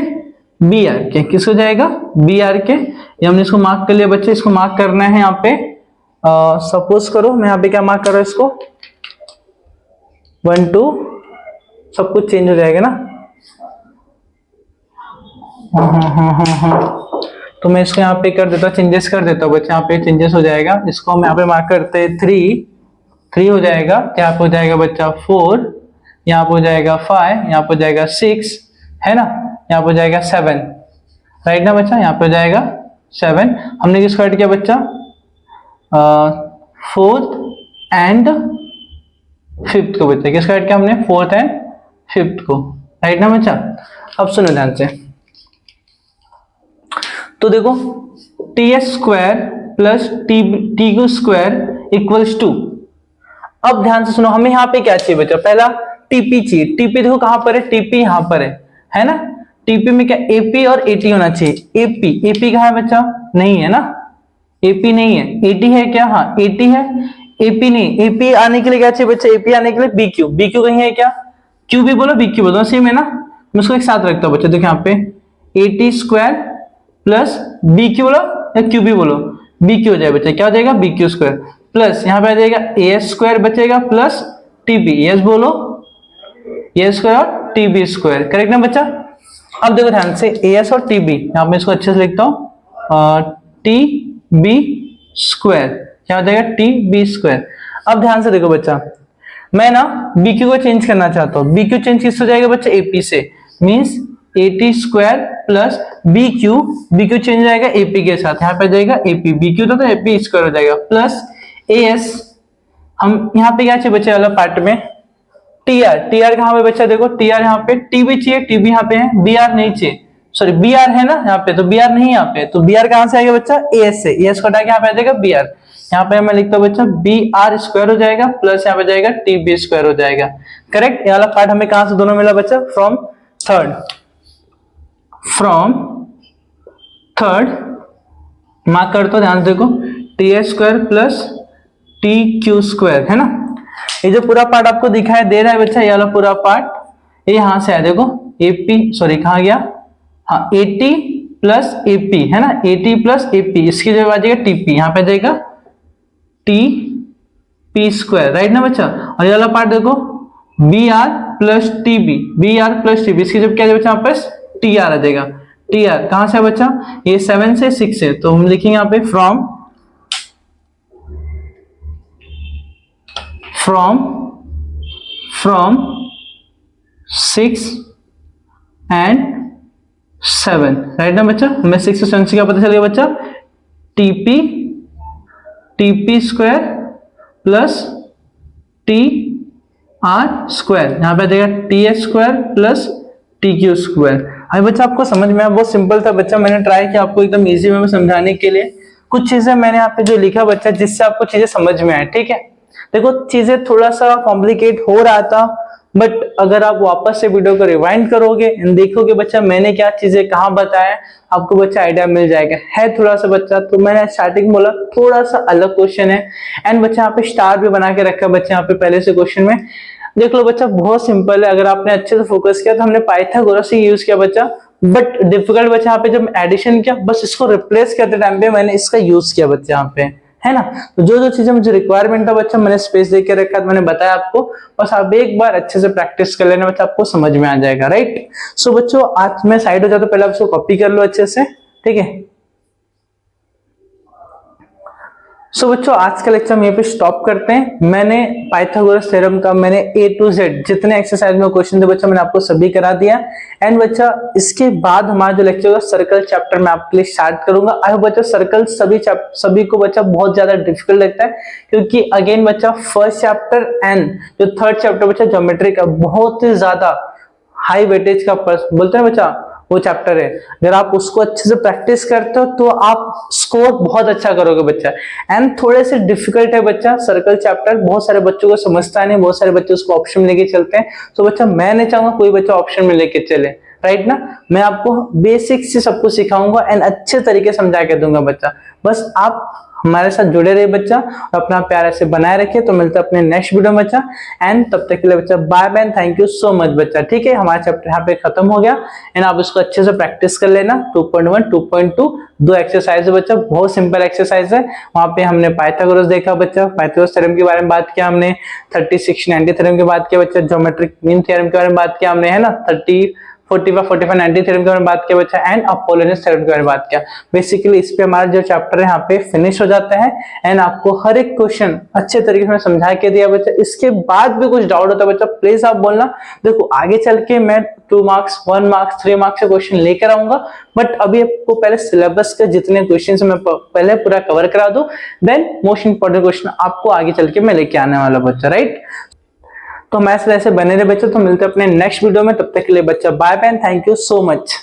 BR के, किसको जाएगा BR के। ये हमने इसको मार्क कर लिया बच्चे, इसको मार्क करना है यहाँ पे, सपोज करो मैं यहाँ पे क्या मार्क कर रहा हूँ इसको 1 2, सब कुछ चेंज हो जाएगा ना। तो मैं इसको यहाँ पे कर देता हूँ, चेंजेस कर देता हूँ बच्चे, यहाँ पे चेंजेस हो जाएगा। इसको हम यहाँ पे मार्क करते हैं 3 हो जाएगा, यहाँ पे हो जाएगा बच्चा 4, यहाँ पे हो जाएगा 5, यहाँ पे हो जाएगा 6, है ना, यहाँ पे हो जाएगा 7। राइट ना बच्चा, यहाँ पे हो जाएगा 7, हमने किसको ऐड किया बच्चा, फोर्थ एंड फिफ्थ को बच्चा, किसको ऐड किया हमने, फोर्थ एंड फिफ्थ को, राइट ना बच्चा। अब सुनो ध्यान से, तो देखो T S square plus T Q square equals to, अब ध्यान से सुनो, हमें यहाँ पे क्या चाहिए बच्चा, पहला टीपी चाहिए। टीपी देखो कहां पर है, टीपी यहाँ पर है ना। टीपी में क्या एपी और एटी होना चाहिए। एपी कहां है बच्चा, नहीं है ना, एपी नहीं है। एटी है क्या, हाँ एटी है, एपी नहीं। एपी आने के लिए क्या चाहिए बच्चा, एपी आने के लिए बीक्यू, बीक्यू कहीं है क्या, क्यू भी बोलो बीक्यू बोलो, सेम है ना। मैं उसको एक साथ रखता हूं बच्चा, देखो यहाँ पे एटी स्क्वायर प्लस बीक्यू बोलो या क्यू भी बोलो, बीक्यू हो जाए बच्चा, क्या हो जाएगा, बीक्यू स्क्वायर प्लस यहाँ पे आ जाएगा ए एस स्क्वायर बचेगा प्लस टीबी, यस बोलो, ए स्क्वायर और टीबी स्क्वायर, करेक्ट ना बच्चा। अब देखो ध्यान से, ए एस और टीबी, यहाँ पे इसको अच्छे से लिखता हूं, टी बी स्क्वायर, क्या हो जाएगा, टी बी स्क्वायर। अब ध्यान से देखो बच्चा, मैं ना बीक्यू को चेंज करना चाहता हूँ, बीक्यू चेंज किससे हो जाएगा बच्चा, एपी से, means eighty square plus BQ, BQ change हो जाएगा एपी के साथ, यहाँ पे जाएगा एपी, बीक्यू तो एपी स्क्वायर हो जाएगा प्लस एस, हम यहाँ पे क्या चाहिए बच्चे वाला पार्ट में, टीआर, टीआर कहां पे बच्चा, देखो टीआर यहाँ पे, टीबी चाहिए, टीबी यहाँ पे है, बीआर नहीं चाहिए, सॉरी बीआर है ना यहाँ पे, तो बीआर नहीं यहाँ पे, तो बीआर कहां से आएगा बच्चा, एएस से, एएस को हटा के यहाँ पे आ जाएगा बीआर, यहाँ पे मैं लिखता हूँ बच्चा बी आर स्क्वायर हो जाएगा प्लस यहाँ पे जाएगा टी बी स्क्वायर हो जाएगा, करेक्ट। ये वाला पार्ट हमें कहां से दोनों मिला बच्चा, फ्रॉम थर्ड, मार्क कर तो ध्यान से देखो, T S square plus T Q square, है ना। ये जो पूरा पार्ट आपको दिखाई दे रहा है बच्चा, ये वाला पूरा पार्ट, ये यहां से है देखो, एपी, सॉरी कहां गया, हाँ एटी प्लस एपी, है ना, एटी प्लस एपी, इसकी जगह आ जाएगा टीपी, यहाँ पे जाएगा टी पी स्क्वायर, राइट ना बच्चा। और ये वाला पार्ट देखो, B R plus TB, B R plus TB, इसकी जब क्या है बच्चा, यहाँ पे टी आर आ जाएगा, टी आर कहां से है बच्चा, ये 7 से 6 है, तो हम लिखेंगे यहाँ पे फ्रॉम 6 and 7, राइट ना बच्चा। हमें 6 से 7 से क्या पता चलेगा बच्चा, TP square plus T are square, यहाँ पे आ जाएगा T S square plus T Q square. अभी बच्चा आपको समझ में आया, बहुत सिंपल था बच्चा, मैंने ट्राई किया आपको एकदम इजी वे में समझाने के लिए। कुछ चीजें मैंने यहाँ पे जो लिखा बच्चा, जिससे आपको चीजें समझ में आए, ठीक है। देखो चीजें थोड़ा सा कॉम्प्लिकेट हो रहा था, बट अगर आप वापस से वीडियो को रिवाइंड करोगे एंड देखोगे बच्चा मैंने क्या चीजें कहाँ बताया, आपको बच्चा आइडिया मिल जाएगा। है थोड़ा सा बच्चा, तो मैंने स्टार्टिंग बोला थोड़ा सा अलग क्वेश्चन है, एंड बच्चा यहाँ पे स्टार भी बना के रखा है बच्चा यहाँ पे पहले से क्वेश्चन में। देख लो बच्चा बहुत सिंपल है, अगर आपने अच्छे से फोकस किया तो हमने पाइथागोरस ही यूज किया बच्चा, बट डिफिकल्ट बच्चा यहाँ पे जब एडिशन किया, बस इसको रिप्लेस करते टाइम पे मैंने इसका यूज किया बच्चा यहाँ पे, है ना। तो जो जो चीजें मुझे रिक्वायरमेंट था बच्चा, मैंने स्पेस देके रखा, मैंने बताया आपको, बस आप एक बार अच्छे से प्रैक्टिस कर लेना बच्चा, आपको समझ में आ जाएगा, राइट। सो बच्चों आज मैं साइड हो जाता हूं, पहले आप इसको कॉपी कर लो अच्छे से, ठीक है। सो बच्चों आज का लेक्चर हम यहीं पे स्टॉप करते हैं। मैंने पाइथागोरस थ्योरम का मैंने A to Z जितने एक्सरसाइज में क्वेश्चन थे बच्चा मैंने आपको सभी करा दिया, एंड बच्चा इसके बाद हमारा जो लेक्चर होगा सर्कल चैप्टर में आपके लिए स्टार्ट करूंगा। आई होप बच्चा सर्कल सभी को बच्चा बहुत ज्यादा डिफिकल्ट लगता है, क्योंकि अगेन बच्चा फर्स्ट चैप्टर एंड जो थर्ड चैप्टर बच्चा ज्योमेट्री का बहुत ही ज्यादा हाई वेटेज का बोलते हैं बच्चा वो चैप्टर है। अगर आप उसको अच्छे से प्रैक्टिस करते हो तो आप स्कोर बहुत अच्छा करोगे बच्चा, एंड थोड़े से डिफिकल्ट है बच्चा सर्कल चैप्टर, बहुत सारे बच्चों को समझता नहीं, बहुत सारे बच्चे उसको ऑप्शन में लेके चलते हैं। तो बच्चा मैं नहीं चाहूंगा कोई बच्चा ऑप्शन में लेके चले, राइट ना। मैं आपको बेसिक से सब कुछ सिखाऊंगा एंड अच्छे तरीके समझा के दूंगा बच्चा, बस आप हमारे साथ जुड़े रहे बच्चा और अपना प्यार ऐसे बनाए रखिए। तो मिलते हैं अपने नेक्स्ट वीडियो में बच्चा, एंड तब तक के लिए बच्चा bye bye, thank you so much बच्चा, ठीक है। हमारा चैप्टर यहाँ पे खत्म हो गया, एंड आप इसको अच्छे से प्रैक्टिस कर लेना। 2.1 2.2 दो एक्सरसाइज है बच्चा, बहुत सिंपल एक्सरसाइज है। वहां पे हमने पाइथागोरस देखा बच्चा, पाइथागोरस थ्योरम के बारे में बात किया हमने, 30 60 90 थ्योरम की बात किया बच्चा, ज्योमेट्रिक मीन थ्योरम के बारे में बात किया हमने, है ना, 30 45, 45, 90 थ्योरम के बारे में बात किया बच्चा एंड अपोलोनियस थ्योरम के बारे में बात किया। बेसिकली इस पे हमारा जो चैप्टर है यहाँ पे फिनिश हो जाता है एंड आपको हर एक क्वेश्चन अच्छे तरीके से समझा के दिया बच्चा। इसके बाद भी कुछ डाउट होता है बच्चा प्लीज आप बोलना। देखो आगे चल के मैं 2 मार्क्स, 1 मार्क्स, 3 मार्क्स के क्वेश्चन लेकर आऊंगा, बट अभी आपको पहले सिलेबस के जितने क्वेश्चन मैं पहले पूरा कवर करा दूं, देन मोस्ट इंपोर्टेंट क्वेश्चन आपको आगे चल के मैं लेके आने वाला बच्चा, राइट। तो हमारे साथ ऐसे बने रहे बच्चे, तो मिलते हैं अपने नेक्स्ट वीडियो में, तब तक के लिए बच्चा bye bye, thank you so much.